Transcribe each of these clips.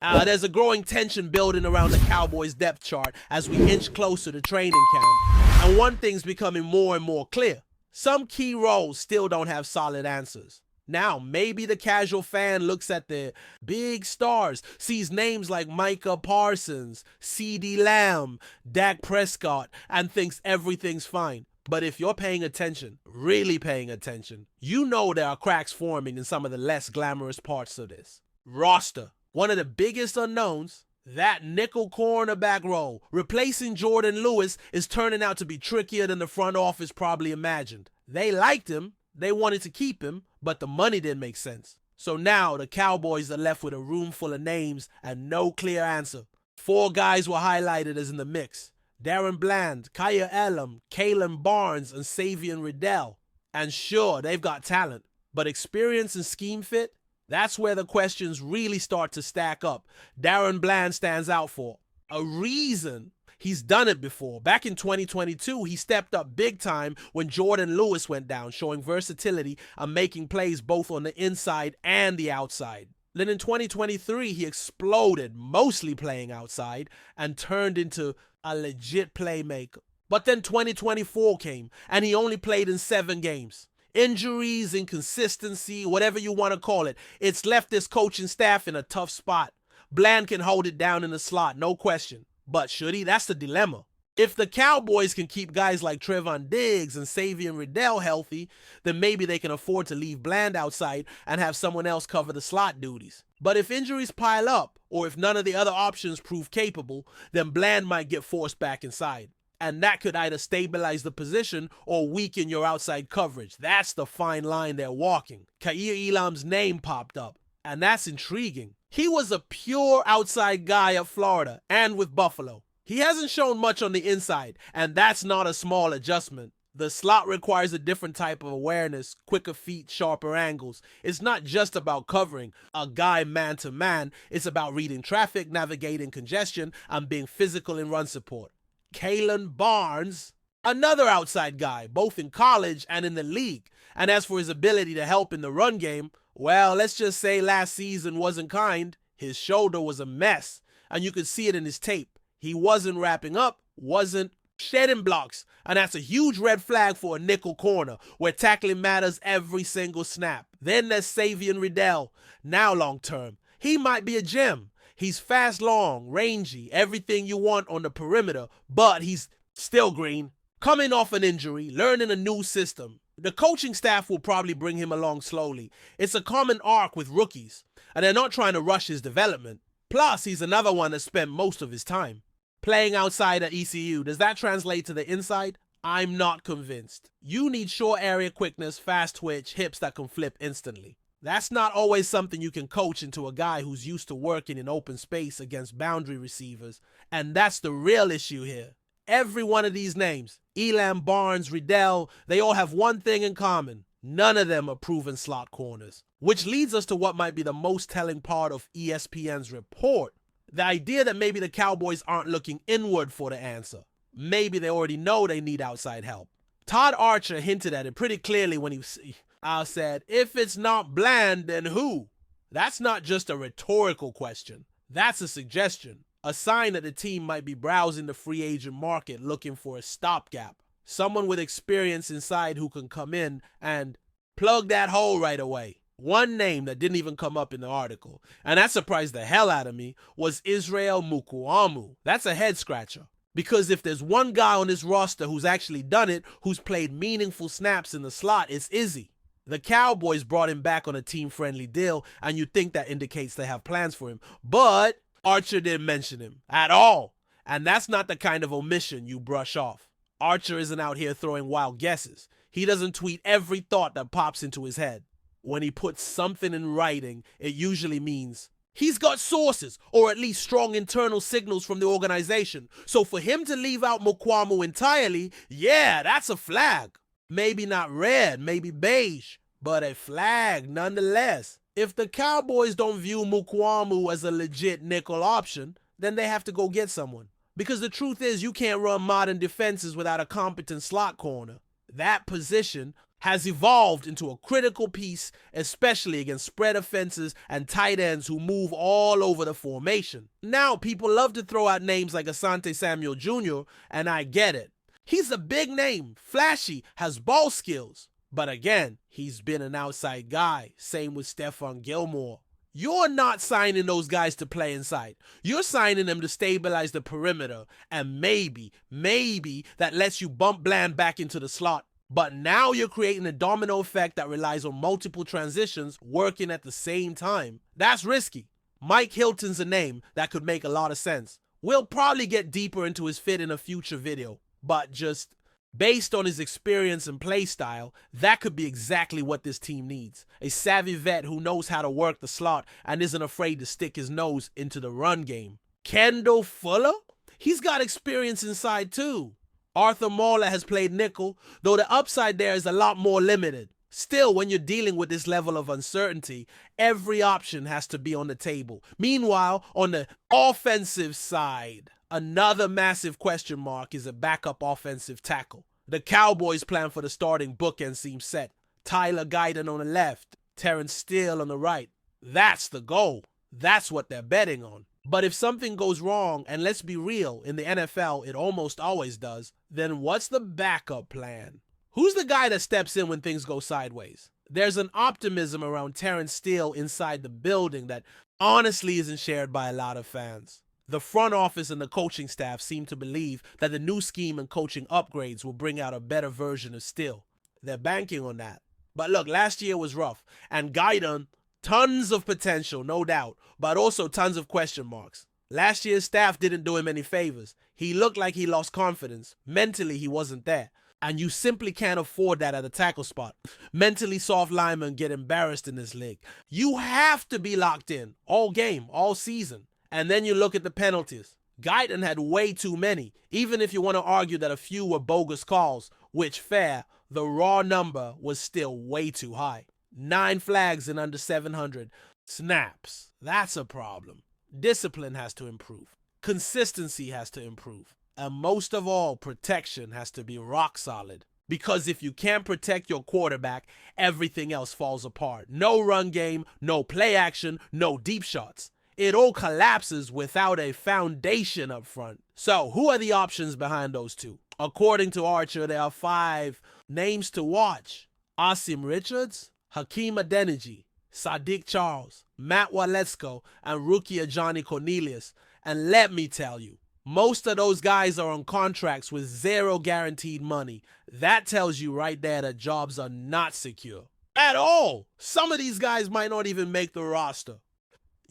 There's a growing tension building around the Cowboys depth chart as we inch closer to training camp. And one thing's becoming more and more clear. Some key roles still don't have solid answers. Now, maybe the casual fan looks at the big stars, sees names like Micah Parsons, CeeDee Lamb, Dak Prescott, and thinks everything's fine. But if you're paying attention, really paying attention, you know there are cracks forming in some of the less glamorous parts of this roster. One of the biggest unknowns, that nickel cornerback role, replacing Jordan Lewis, is turning out to be trickier than the front office probably imagined. They liked him, they wanted to keep him, but the money didn't make sense. So now the Cowboys are left with a room full of names and no clear answer. 4 guys were highlighted as in the mix: Darren Bland, Kaya Elam, Kalen Barnes, and Savion Riddell. And sure, they've got talent, but experience and scheme fit? That's where the questions really start to stack up. Darren Bland stands out for a reason. He's done it before. Back in 2022, he stepped up big time when Jordan Lewis went down, showing versatility and making plays both on the inside and the outside. Then in 2023, he exploded, mostly playing outside, and turned into a legit playmaker. But then 2024 came, and he only played in 7 games. Injuries, inconsistency, whatever you want to call it, it's left this coaching staff in a tough spot. Bland can hold it down in the slot, no question. But should he? That's the dilemma. If the Cowboys can keep guys like Trevon Diggs and Savion Riddell healthy, then maybe they can afford to leave Bland outside and have someone else cover the slot duties. But if injuries pile up, or if none of the other options prove capable, then Bland might get forced back inside. And that could either stabilize the position or weaken your outside coverage. That's the fine line they're walking. Kaiir Elam's name popped up, and that's intriguing. He was a pure outside guy at Florida and with Buffalo. He hasn't shown much on the inside, and that's not a small adjustment. The slot requires a different type of awareness, quicker feet, sharper angles. It's not just about covering a guy man to man. It's about reading traffic, navigating congestion, and being physical in run support. Kalen Barnes, another outside guy, both in college and in the league. And as for his ability to help in the run game, well, let's just say last season wasn't kind. His shoulder was a mess, and you could see it in his tape. He wasn't wrapping up, wasn't shedding blocks, and that's a huge red flag for a nickel corner where tackling matters every single snap. Then there's Savion Riddell, now long term. He might be a gem. He's fast, long, rangy, everything you want on the perimeter, but he's still green. Coming off an injury, learning a new system. The coaching staff will probably bring him along slowly. It's a common arc with rookies, and they're not trying to rush his development. Plus, he's another one that spent most of his time playing outside at ECU. Does that translate to the inside? I'm not convinced. You need short area quickness, fast twitch, hips that can flip instantly. That's not always something you can coach into a guy who's used to working in open space against boundary receivers, and that's the real issue here. Every one of these names, Elam, Barnes, Riddell, they all have one thing in common. None of them are proven slot corners. Which leads us to what might be the most telling part of ESPN's report. The idea that maybe the Cowboys aren't looking inward for the answer. Maybe they already know they need outside help. Todd Archer hinted at it pretty clearly when he said, if it's not Bland, then who? That's not just a rhetorical question. That's a suggestion. A sign that the team might be browsing the free agent market looking for a stopgap. Someone with experience inside who can come in and plug that hole right away. One name that didn't even come up in the article, and that surprised the hell out of me, was Israel Mukuamu. That's a head scratcher. Because if there's one guy on this roster who's actually done it, who's played meaningful snaps in the slot, it's Izzy. The Cowboys brought him back on a team-friendly deal, and you think that indicates they have plans for him. But Archer didn't mention him at all. And that's not the kind of omission you brush off. Archer isn't out here throwing wild guesses. He doesn't tweet every thought that pops into his head. When he puts something in writing, it usually means he's got sources, or at least strong internal signals from the organization. So for him to leave out Mukuamu entirely, yeah, that's a flag. Maybe not red, maybe beige, but a flag nonetheless. If the Cowboys don't view Mukuamu as a legit nickel option, then they have to go get someone. Because the truth is, you can't run modern defenses without a competent slot corner. That position has evolved into a critical piece, especially against spread offenses and tight ends who move all over the formation. Now, people love to throw out names like Asante Samuel Jr., and I get it. He's a big name, flashy, has ball skills. But again, he's been an outside guy. Same with Stephon Gilmore. You're not signing those guys to play inside. You're signing them to stabilize the perimeter, and maybe that lets you bump Bland back into the slot. But now you're creating a domino effect that relies on multiple transitions working at the same time. That's risky. Mike Hilton's a name that could make a lot of sense. We'll probably get deeper into his fit in a future video, but just based on his experience and play style, that could be exactly what this team needs. A savvy vet who knows how to work the slot and isn't afraid to stick his nose into the run game. Kendall Fuller? He's got experience inside too. Arthur Mauler has played nickel, though the upside there is a lot more limited. Still, when you're dealing with this level of uncertainty, every option has to be on the table. Meanwhile, on the offensive side, another massive question mark is a backup offensive tackle. The Cowboys' plan for the starting bookend seems set. Tyler Guyton on the left, Terrence Steele on the right. That's the goal. That's what they're betting on. But if something goes wrong, and let's be real, in the NFL it almost always does, then what's the backup plan? Who's the guy that steps in when things go sideways? There's an optimism around Terrence Steele inside the building that honestly isn't shared by a lot of fans. The front office and the coaching staff seem to believe that the new scheme and coaching upgrades will bring out a better version of Steele. They're banking on that. But look, last year was rough, and Guyton, tons of potential, no doubt, but also tons of question marks. Last year's staff didn't do him any favors. He looked like he lost confidence. Mentally, he wasn't there. And you simply can't afford that at a tackle spot. Mentally soft linemen get embarrassed in this league. You have to be locked in all game, all season. And then you look at the penalties. Guyton had way too many, even if you want to argue that a few were bogus calls, which fair, the raw number was still way too high. 9 flags in under 700 snaps. That's a problem. Discipline has to improve. Consistency has to improve. And most of all, protection has to be rock solid. Because if you can't protect your quarterback, everything else falls apart. No run game, no play action, no deep shots. It all collapses without a foundation up front. So, who are the options behind those two? According to Archer, there are 5 names to watch. Asim Richards, Hakeem Adeniji, Sadiq Charles, Matt Waletzko, and rookie Ajani Cornelius. And let me tell you, most of those guys are on contracts with 0 guaranteed money. That tells you right there that jobs are not secure at all. Some of these guys might not even make the roster.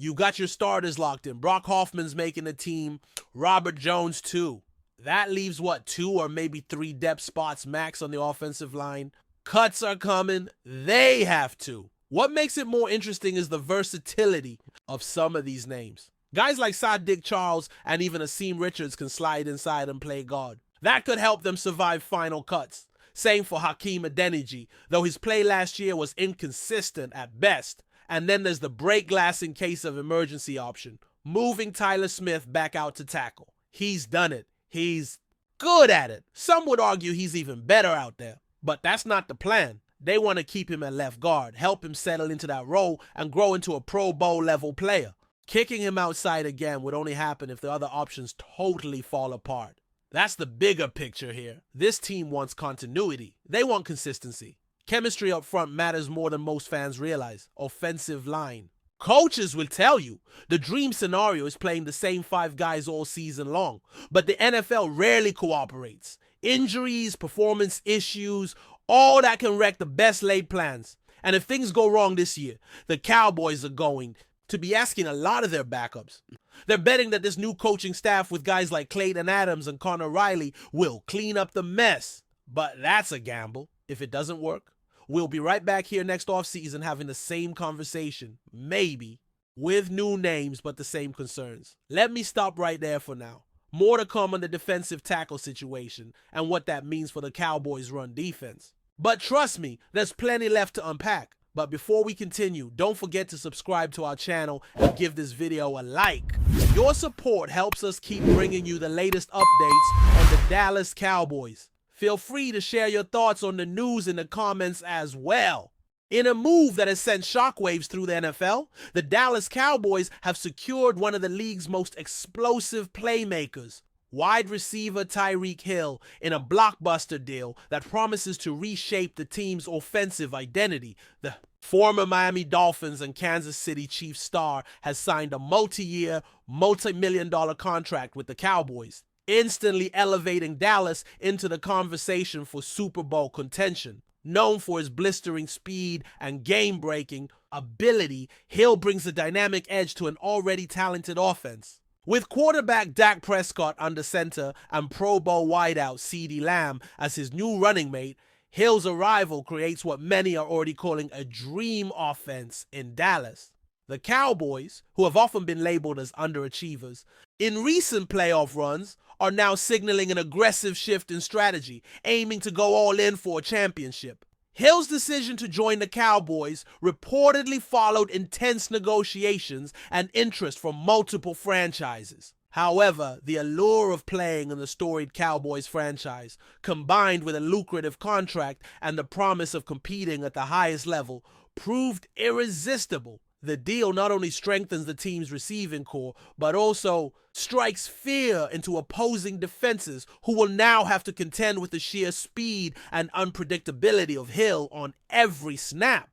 You got your starters locked in. Brock Hoffman's making the team. Robert Jones too. That leaves, 2 or maybe 3 depth spots max on the offensive line. Cuts are coming. They have to. What makes it more interesting is the versatility of some of these names. Guys like Sadiq Charles and even Asim Richards can slide inside and play guard. That could help them survive final cuts. Same for Hakeem Adeniji, though his play last year was inconsistent at best. And then there's the break glass in case of emergency option, moving Tyler Smith back out to tackle. He's done it. He's good at it. Some would argue he's even better out there. But that's not the plan. They want to keep him at left guard, help him settle into that role, and grow into a Pro Bowl level player. Kicking him outside again would only happen if the other options totally fall apart. That's the bigger picture here. This team wants continuity. They want consistency. Chemistry up front matters more than most fans realize. Offensive line. Coaches will tell you the dream scenario is playing the same 5 guys all season long, but the NFL rarely cooperates. Injuries, performance issues, all that can wreck the best laid plans. And if things go wrong this year, the Cowboys are going to be asking a lot of their backups. They're betting that this new coaching staff with guys like Clayton Adams and Connor Riley will clean up the mess. But that's a gamble. If it doesn't work, we'll be right back here next offseason having the same conversation, maybe, with new names but the same concerns. Let me stop right there for now. More to come on the defensive tackle situation and what that means for the Cowboys' run defense. But trust me, there's plenty left to unpack. But before we continue, don't forget to subscribe to our channel and give this video a like. Your support helps us keep bringing you the latest updates on the Dallas Cowboys. Feel free to share your thoughts on the news in the comments as well. In a move that has sent shockwaves through the NFL, the Dallas Cowboys have secured one of the league's most explosive playmakers, wide receiver Tyreek Hill, in a blockbuster deal that promises to reshape the team's offensive identity. The former Miami Dolphins and Kansas City Chiefs star has signed a multi-year, multi-million-dollar contract with the Cowboys, instantly elevating Dallas into the conversation for Super Bowl contention. Known for his blistering speed and game-breaking ability, Hill brings a dynamic edge to an already talented offense. With quarterback Dak Prescott under center and Pro Bowl wideout CeeDee Lamb as his new running mate, Hill's arrival creates what many are already calling a dream offense in Dallas. The Cowboys, who have often been labeled as underachievers, in recent playoff runs are now signaling an aggressive shift in strategy, aiming to go all in for a championship. Hill's decision to join the Cowboys reportedly followed intense negotiations and interest from multiple franchises. However, the allure of playing in the storied Cowboys franchise, combined with a lucrative contract and the promise of competing at the highest level, proved irresistible. The deal not only strengthens the team's receiving core, but also strikes fear into opposing defenses who will now have to contend with the sheer speed and unpredictability of Hill on every snap.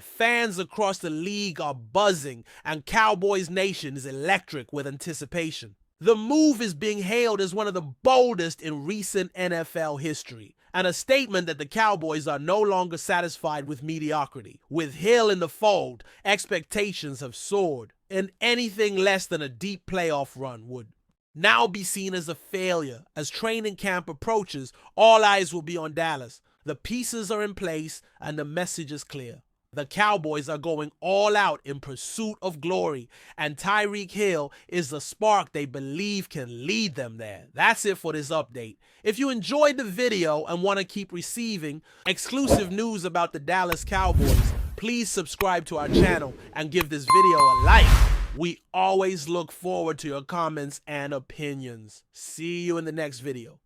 Fans across the league are buzzing, and Cowboys Nation is electric with anticipation. The move is being hailed as one of the boldest in recent NFL history, and a statement that the Cowboys are no longer satisfied with mediocrity. With Hill in the fold, expectations have soared, and anything less than a deep playoff run would now be seen as a failure. As training camp approaches, all eyes will be on Dallas. The pieces are in place, and the message is clear. The Cowboys are going all out in pursuit of glory, and Tyreek Hill is the spark they believe can lead them there. That's it for this update. If you enjoyed the video and want to keep receiving exclusive news about the Dallas Cowboys, please subscribe to our channel and give this video a like. We always look forward to your comments and opinions. See you in the next video.